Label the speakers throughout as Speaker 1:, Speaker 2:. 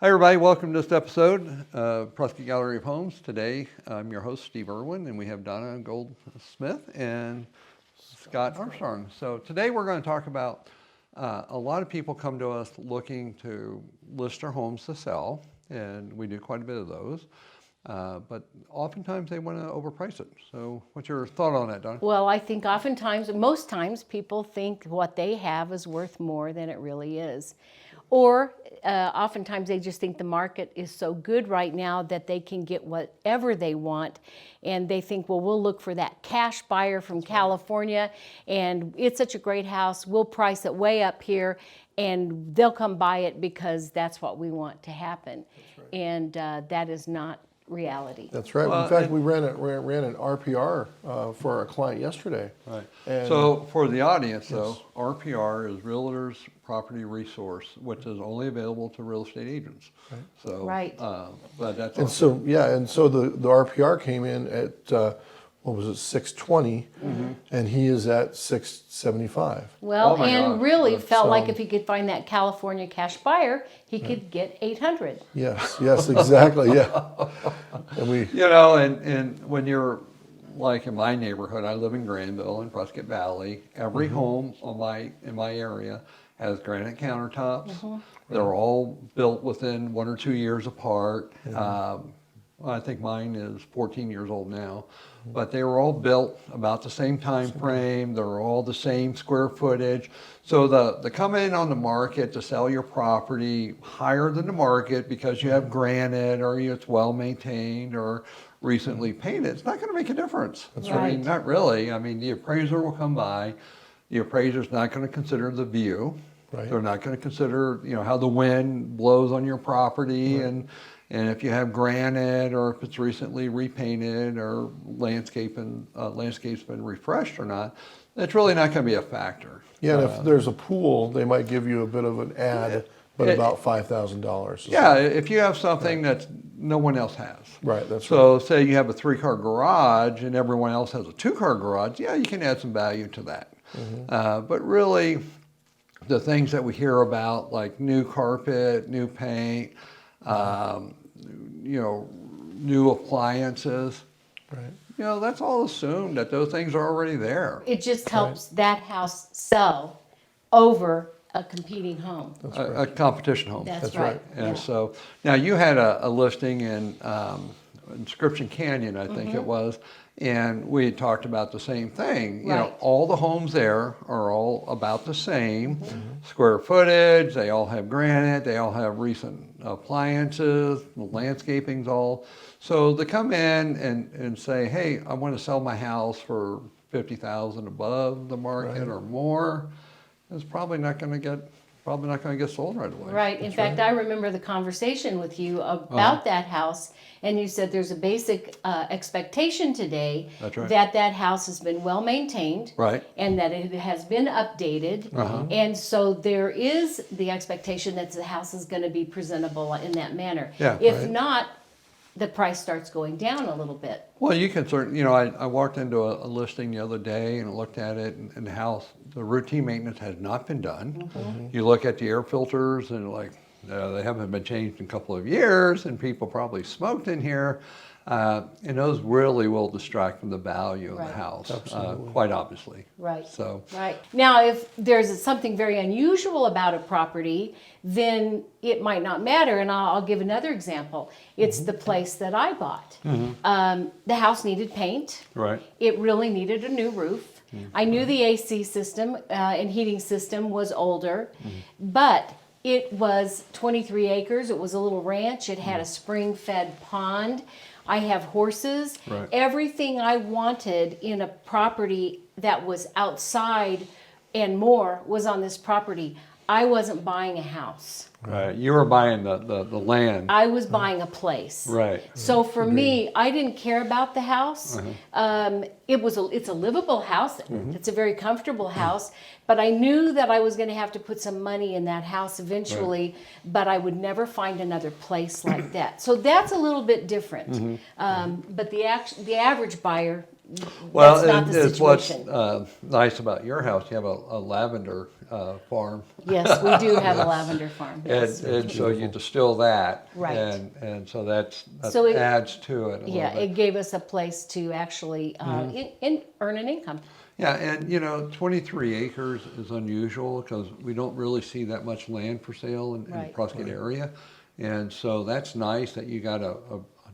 Speaker 1: Hi everybody, welcome to this episode of Prescott Gallery of Homes. Today I'm your host Steve Irwin and we have Donna Goldsmith and Scott Armstrong. So today we're going to talk about a lot of people come to us looking to list their homes to sell, and we do quite a bit of those. But oftentimes they want to overprice it. So what's your thought on that, Donna?
Speaker 2: Well, I think most times people think what they have is worth more than it really is. Or oftentimes they just think the market is so good right now that they can get whatever they want. And they think, well, we'll look for that cash buyer from California, and it's such a great house. We'll price it way up here, and they'll come buy it because that's what we want to happen. Right. And that is not reality.
Speaker 3: That's right. In fact, we ran an RPR for our client yesterday.
Speaker 1: Right.
Speaker 3: And
Speaker 1: so for the audience, though, RPR is Realtors Property Resource, which is only available to real estate agents.
Speaker 3: Right.
Speaker 1: So,
Speaker 2: right.
Speaker 1: But that's
Speaker 3: and so the RPR came in at what was it, 620, and he is at 675.
Speaker 2: Well,
Speaker 1: Oh my
Speaker 2: and
Speaker 1: God.
Speaker 2: really felt like if he could find that California cash buyer, he could get 800.
Speaker 3: Yes, exactly, yeah. And
Speaker 1: and when you're like in my neighborhood, I live in Granville in Prescott Valley. Every home in my area has granite countertops. They're all built within 1 or 2 years apart. I think mine is 14 years old now, but they were all built about the same time frame. They're all the same square footage. So the come in on the market to sell your property higher than the market because you have granite or it's well maintained or recently painted, it's not going to make a difference.
Speaker 2: That's
Speaker 1: I mean,
Speaker 2: right.
Speaker 1: not really. I mean, the appraiser will come by. The appraiser's not going to consider the view.
Speaker 3: Right.
Speaker 1: They're not going to consider, how the wind blows on your property and if you have granite or if it's recently repainted or landscape's been refreshed or not. It's really not going to be a factor.
Speaker 3: Yeah, and if there's a pool, they might give you a bit of an ad, but about $5,000.
Speaker 1: Yeah, if you have something that no one else has.
Speaker 3: Right, that's
Speaker 1: So say you have a 3-car garage and everyone else has a 2-car garage, you can add some value to that. But really, the things that we hear about, like new carpet, new paint, new appliances,
Speaker 3: right.
Speaker 1: that's all assumed that those things are already there.
Speaker 2: It just helps that house sell over a competing home.
Speaker 1: A competition home.
Speaker 2: That's
Speaker 3: right.
Speaker 2: right.
Speaker 1: And
Speaker 2: Yeah.
Speaker 1: so now you had a listing in Inscription Canyon, I think it was, and we had talked about the same thing.
Speaker 2: Right.
Speaker 1: All the homes there are all about the same square footage. They all have granite. They all have recent appliances. The landscaping's all. So they come in and say, hey, I want to sell my house for $50,000 above the market or more. It's probably not going to get sold right away.
Speaker 2: Right. In fact, I remember the conversation with you about that house, and you said there's a basic expectation today
Speaker 1: That's right.
Speaker 2: that house has been well maintained,
Speaker 1: Right.
Speaker 2: and that it has been updated, and so there is the expectation that the house is going to be presentable in that manner.
Speaker 1: Yeah,
Speaker 2: if
Speaker 3: right.
Speaker 2: not, the price starts going down a little bit.
Speaker 1: Well, you can certainly, I walked into a listing the other day and looked at it, and the house, the routine maintenance has not been done. You look at the air filters and they haven't been changed in a couple of years, and people probably smoked in here. And those really will distract from the value of the
Speaker 2: Right.
Speaker 1: house, quite obviously.
Speaker 2: Right.
Speaker 1: So,
Speaker 2: Right. Now, if there's something very unusual about a property, then it might not matter. And I'll give another example. It's the place that I bought. The house needed paint.
Speaker 1: right.
Speaker 2: It really needed a new roof. I knew the AC system and heating system was older, but it was 23 acres. It was a little ranch. It had a spring-fed pond. I have horses.
Speaker 1: Right.
Speaker 2: Everything I wanted in a property that was outside and more was on this property. I wasn't buying a house.
Speaker 1: Right. You were buying the land.
Speaker 2: I was buying a place.
Speaker 1: Right.
Speaker 2: So for me, I didn't care about the house. It's a livable house. It's a very comfortable house. But I knew that I was going to have to put some money in that house eventually. But I would never find another place like that. So that's a little bit different. But the average buyer
Speaker 1: Well,
Speaker 2: that's not the
Speaker 1: it's what's
Speaker 2: situation.
Speaker 1: nice about your house. You have a lavender farm.
Speaker 2: Yes, we do have a lavender farm. Yes.
Speaker 1: And so you distill that.
Speaker 2: Right.
Speaker 1: And so that
Speaker 2: So it-
Speaker 1: adds to it a
Speaker 2: Yeah,
Speaker 1: little bit.
Speaker 2: it gave us a place to actually earn an income.
Speaker 1: Yeah, and you know, 23 acres is unusual because we don't really see that much land for sale in the
Speaker 2: Right.
Speaker 1: Prescott area. And so that's nice that you got a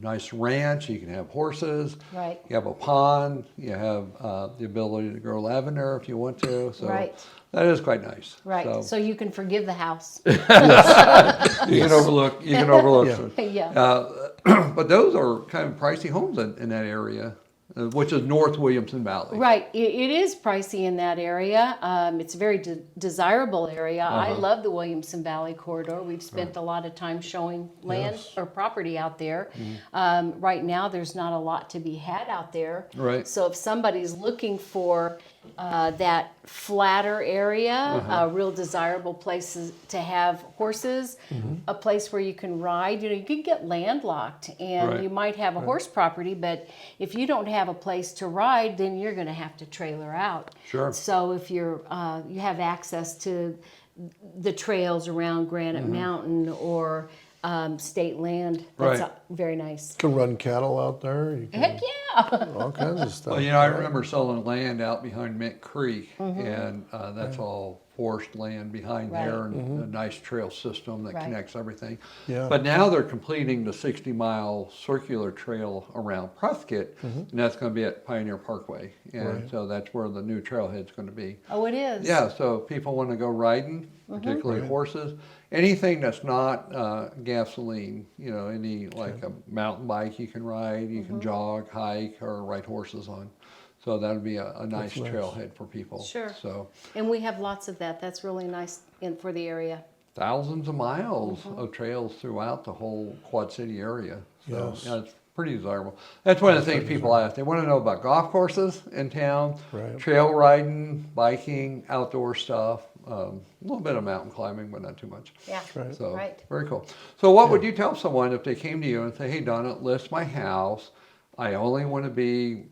Speaker 1: nice ranch, you can have horses.
Speaker 2: Right.
Speaker 1: You have a pond, you have the ability to grow lavender if you want to. So
Speaker 2: Right.
Speaker 1: that is quite nice.
Speaker 2: Right. So you can forgive the house.
Speaker 1: You can overlook
Speaker 3: Yeah.
Speaker 1: some.
Speaker 2: Yeah.
Speaker 1: But those are kind of pricey homes in that area, which is North Williamson Valley.
Speaker 2: Right. It is pricey in that area. It's a very desirable area. I love the Williamson Valley corridor. We've spent a lot of time showing land or property out there. Right now, there's not a lot to be had out there.
Speaker 1: Right.
Speaker 2: So if somebody's looking for that flatter area, real desirable places to have horses, a place where you can ride. You know, you could get landlocked and
Speaker 1: Right.
Speaker 2: you might have a horse property, but if you don't have a place to ride, then you're going to have to trailer out.
Speaker 1: Sure.
Speaker 2: So if you're you have access to the trails around Granite Mountain or state land, that's
Speaker 1: Right.
Speaker 2: very nice.
Speaker 3: You can run cattle out there. You can,
Speaker 2: Heck yeah!
Speaker 3: all kinds of stuff.
Speaker 1: Well, you know, I remember selling land out behind Mint Creek, and that's all forest land behind
Speaker 2: Right.
Speaker 1: there, and a nice trail system that
Speaker 2: Right.
Speaker 1: connects everything.
Speaker 3: Yeah.
Speaker 1: But now they're completing the 60-mile circular trail around Prescott, and that's going to be at Pioneer Parkway, and
Speaker 3: Right.
Speaker 1: so that's where the new trailhead's going to be.
Speaker 2: Oh, it is.
Speaker 1: Yeah, so people want to go riding, particularly
Speaker 3: Right.
Speaker 1: horses. Anything that's not gasoline, you know, any like a mountain bike you can ride, you can jog, hike, or ride horses on. So that would be a nice
Speaker 3: nice.
Speaker 1: trailhead for people.
Speaker 2: Sure.
Speaker 1: So
Speaker 2: And we have lots of that. That's really nice for the area.
Speaker 1: thousands of miles of trails throughout the whole Quad City area. So
Speaker 3: Yes.
Speaker 1: yeah, it's pretty desirable. That's one of the things people ask. They want to know about golf courses in town,
Speaker 3: Right.
Speaker 1: trail riding, biking, outdoor stuff, a little bit of mountain climbing, but not too much.
Speaker 2: Yeah.
Speaker 3: Right.
Speaker 1: So
Speaker 2: Right.
Speaker 1: very cool. So what would you tell someone if they came to you and say, "Hey, Donna, list my house. I only want to be,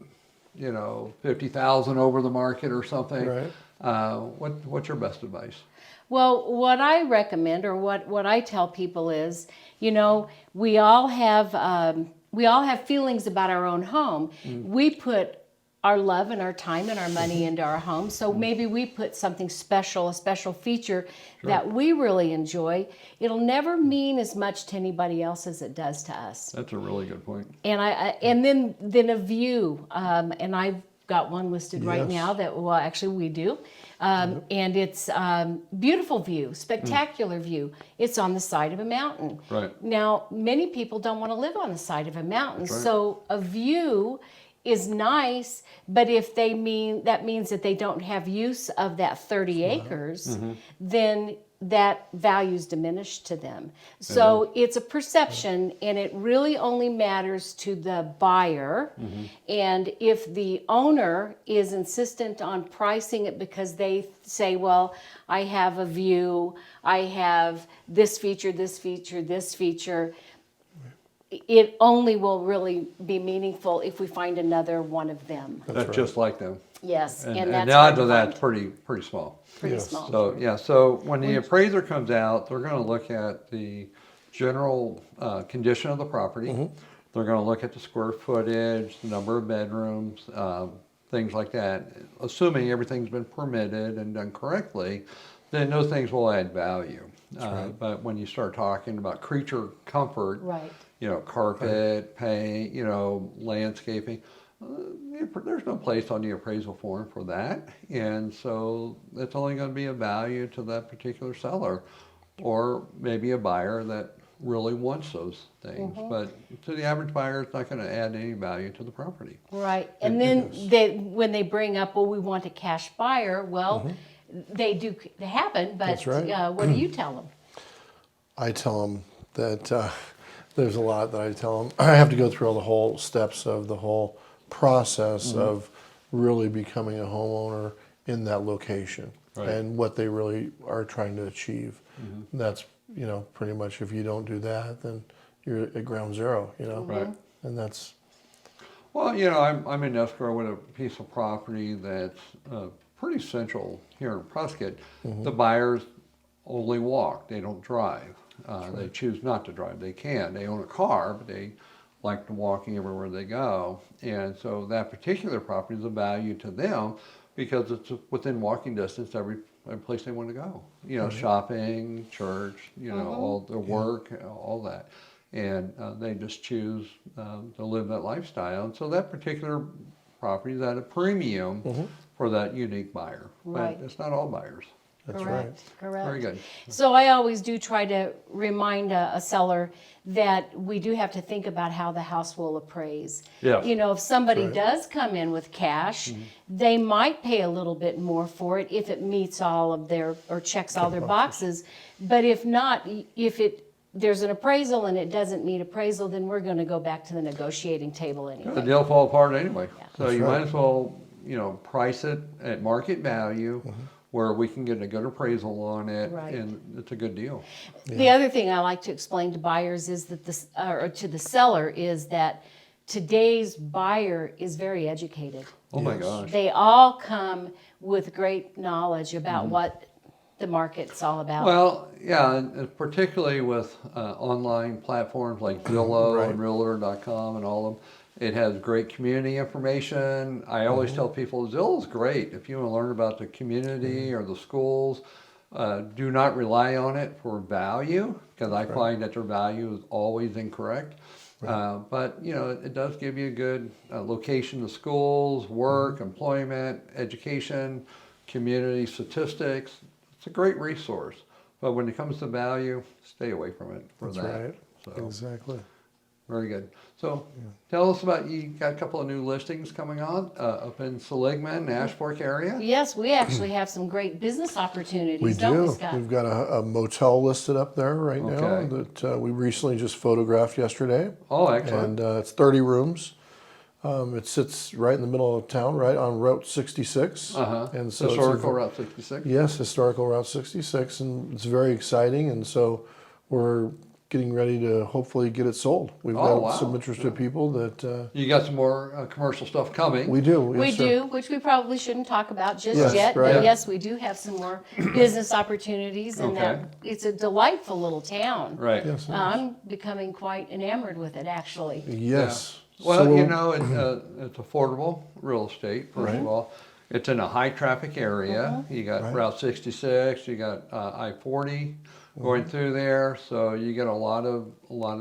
Speaker 1: you know, 50,000 over the market or something."
Speaker 3: Right.
Speaker 1: What's your best advice?
Speaker 2: Well, what I recommend or what I tell people is, you know, we all have feelings about our own home. We put our love and our time and our money into our home. So maybe we put something special, a special feature that we really enjoy. It'll never mean as much to anybody else as it does to us.
Speaker 1: That's a really good point.
Speaker 2: And then a view, and I've got one listed right
Speaker 3: Yes.
Speaker 2: now that, well, actually we do. And it's beautiful view, spectacular view. It's on the side of a mountain.
Speaker 1: Right.
Speaker 2: Now, many people don't want to live on the side of a mountain.
Speaker 1: That's right.
Speaker 2: So a view is nice, but if that means that they don't have use of that 30 acres, then that value's diminished to them. So it's a perception, and it really only matters to the buyer. And if the owner is insistent on pricing it because they say, well, I have a view, I have this feature, this feature, this feature, it only will really be meaningful if we find another one of them.
Speaker 1: That's just like them.
Speaker 2: Yes,
Speaker 1: And
Speaker 2: and that's
Speaker 1: the
Speaker 2: hard
Speaker 1: odds
Speaker 2: to
Speaker 1: of that's
Speaker 2: find.
Speaker 1: pretty small.
Speaker 2: Pretty
Speaker 3: Yes.
Speaker 2: small.
Speaker 1: So yeah, so when the appraiser comes out, they're going to look at the general condition of the property. They're going to look at the square footage, the number of bedrooms, things like that. Assuming everything's been permitted and done correctly, then those things will add value. But when you start talking about creature comfort,
Speaker 2: Right.
Speaker 1: you know, carpet, paint, you know, landscaping, there's no place on the appraisal form for that. And so it's only going to be a value to that particular seller or maybe a buyer that really wants those things. But to the average buyer, it's not going to add any value to the property.
Speaker 2: Right. And then when they bring up, well, we want a cash buyer, well, they do happen, but
Speaker 3: That's right.
Speaker 2: what do you tell them?
Speaker 3: I tell them that there's a lot that I tell them. I have to go through all the whole steps of the whole process of really becoming a homeowner in that location
Speaker 1: Right.
Speaker 3: and what they really are trying to achieve. That's, you know, pretty much if you don't do that, then you're at ground zero, you know.
Speaker 1: Right.
Speaker 3: And that's
Speaker 1: Well, I'm in escrow with a piece of property that's pretty central here in Prescott. The buyers only walk; they don't drive. They choose not to drive. They can. They own a car, but they like to walking everywhere they go. And so that particular property is of value to them because it's within walking distance to every place they want to go. Shopping, church, all their work, all that. And they just choose to live that lifestyle. And so that particular property is at a premium for that unique buyer.
Speaker 2: Right.
Speaker 1: But it's not all buyers.
Speaker 3: That's
Speaker 2: Correct.
Speaker 1: Very good.
Speaker 2: So I always do try to remind a seller that we do have to think about how the house will appraise.
Speaker 1: Yes.
Speaker 2: If somebody does come in with cash, they might pay a little bit more for it if it meets all of their, or checks all their boxes. But if not, there's an appraisal and it doesn't meet appraisal, then we're going to go back to the negotiating table
Speaker 1: The
Speaker 2: anyway.
Speaker 1: deal fall apart anyway. So
Speaker 3: That's
Speaker 1: you
Speaker 3: right.
Speaker 1: might as well, price it at market value where we can get a good appraisal on it,
Speaker 2: Right.
Speaker 1: and it's a good deal.
Speaker 2: The other thing I like to explain to buyers is that or to the seller is that today's buyer is very educated.
Speaker 1: Oh my gosh.
Speaker 2: They all come with great knowledge about what the market's all about.
Speaker 1: Well, yeah, and particularly with online platforms like Zillow
Speaker 3: Right.
Speaker 1: and Realtor.com and all of them. It has great community information. I always tell people Zillow's great. If you want to learn about the community or the schools, do not rely on it for value, because I find that their value is always incorrect. But, it does give you a good location of schools, work, employment, education, community statistics. It's a great resource. But when it comes to value, stay away from it for
Speaker 3: That's
Speaker 1: that.
Speaker 3: right.
Speaker 1: So,
Speaker 3: Exactly.
Speaker 1: very good. So tell us about, you got a couple of new listings coming on up in Seligman, Ash Fork area?
Speaker 2: Yes, we actually have some great business opportunities,
Speaker 3: We
Speaker 2: don't we,
Speaker 3: do.
Speaker 2: Scott?
Speaker 3: We've got a motel listed up there right now
Speaker 1: Okay.
Speaker 3: that we recently just photographed yesterday.
Speaker 1: Oh, excellent.
Speaker 3: And it's 30 rooms. It sits right in the middle of town, right on Route 66. And so it's a-
Speaker 1: Historical Route 66?
Speaker 3: Yes, historical Route 66, and it's very exciting. And so we're getting ready to hopefully get it sold. We've
Speaker 1: Oh,
Speaker 3: got
Speaker 1: wow.
Speaker 3: some interested people that
Speaker 1: You got some more commercial stuff coming?
Speaker 3: we do.
Speaker 2: We
Speaker 3: yes, sir.
Speaker 2: do, which we probably shouldn't talk about just
Speaker 3: Yes,
Speaker 2: yet,
Speaker 3: right.
Speaker 2: but yes, we do have some more business opportunities, and
Speaker 1: Okay.
Speaker 2: that it's a delightful little town.
Speaker 1: Right.
Speaker 3: Yes, it is.
Speaker 2: I'm becoming quite enamored with it, actually.
Speaker 3: Yes.
Speaker 1: Well,
Speaker 3: So
Speaker 1: it's affordable real estate, first of all. It's in a high traffic area. You got
Speaker 3: Right.
Speaker 1: Route 66, you got I-40 going through there, so you get a lot of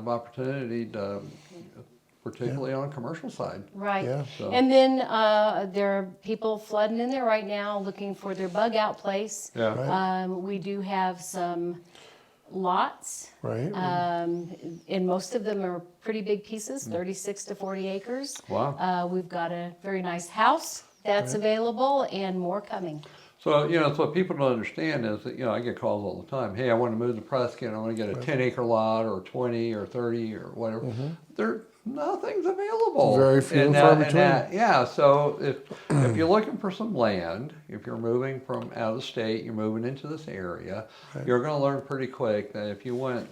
Speaker 1: opportunity to, particularly on the commercial side.
Speaker 2: Right.
Speaker 3: Yeah.
Speaker 1: So-
Speaker 2: And then there are people flooding in there right now looking for their bug out place.
Speaker 1: Yeah.
Speaker 3: Right.
Speaker 2: We do have some lots,
Speaker 3: Right.
Speaker 2: and most of them are pretty big pieces, 36 to 40 acres.
Speaker 1: Wow.
Speaker 2: We've got a very nice house that's available and more coming.
Speaker 1: So, so what people don't understand is that, I get calls all the time. Hey, I want to move to Prescott. I want to get a 10-acre lot or 20 or 30 or whatever. Nothing's available.
Speaker 3: Very few and far between.
Speaker 1: Yeah, so if you're looking for some land, if you're moving from out of the state, you're moving into this area, you're going to learn pretty quick that if you want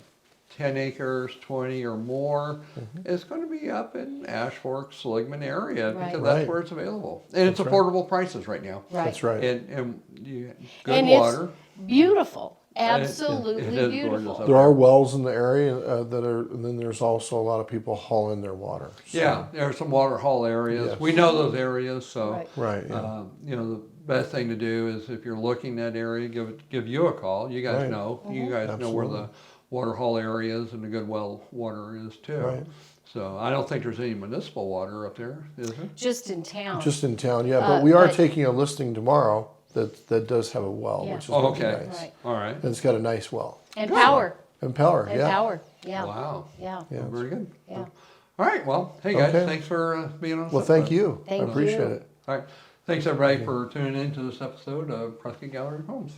Speaker 1: 10 acres, 20 or more, it's going to be up in Ash Fork, Seligman area,
Speaker 2: Right.
Speaker 1: because that's
Speaker 3: Right.
Speaker 1: where it's available. And it's
Speaker 3: That's right.
Speaker 1: affordable prices right now.
Speaker 2: Right.
Speaker 3: That's right.
Speaker 1: And you, good
Speaker 2: And
Speaker 1: water.
Speaker 2: it's beautiful,
Speaker 1: It
Speaker 2: absolutely
Speaker 1: is gorgeous
Speaker 2: beautiful.
Speaker 1: up
Speaker 3: There are wells in the area that are, and then there's also a lot of people hauling their water. So-
Speaker 1: Yeah, there are some water hall areas.
Speaker 3: Yes.
Speaker 1: We know those areas, so
Speaker 2: Right.
Speaker 3: Right. Yeah.
Speaker 1: the best thing to do is if you're looking at that area, give you a call. You guys
Speaker 3: Right.
Speaker 1: know. You guys know where
Speaker 3: Absolutely.
Speaker 1: the water hall area is and the good well water is too.
Speaker 3: Right.
Speaker 1: So I don't think there's any municipal water up there, is there?
Speaker 2: Just in town.
Speaker 3: Just in town, yeah. But we are
Speaker 2: but-
Speaker 3: taking a listing tomorrow that does have a well,
Speaker 2: Yeah.
Speaker 3: which is
Speaker 1: Oh,
Speaker 3: gonna be
Speaker 1: okay.
Speaker 3: nice.
Speaker 2: Right.
Speaker 1: All right.
Speaker 3: And it's got a nice well.
Speaker 2: And power.
Speaker 3: And power,
Speaker 2: And
Speaker 3: yeah.
Speaker 2: power. Yeah.
Speaker 1: Wow.
Speaker 2: Yeah.
Speaker 3: Yeah.
Speaker 1: Very good.
Speaker 2: Yeah.
Speaker 1: All right. Well, hey guys,
Speaker 3: Okay.
Speaker 1: thanks for being on.
Speaker 3: Well,
Speaker 1: Step
Speaker 3: thank
Speaker 1: Up.
Speaker 3: you.
Speaker 2: Thank
Speaker 3: I appreciate
Speaker 2: you.
Speaker 3: it.
Speaker 1: All right. Thanks everybody for tuning in to this episode of Prescott Gallery of Homes.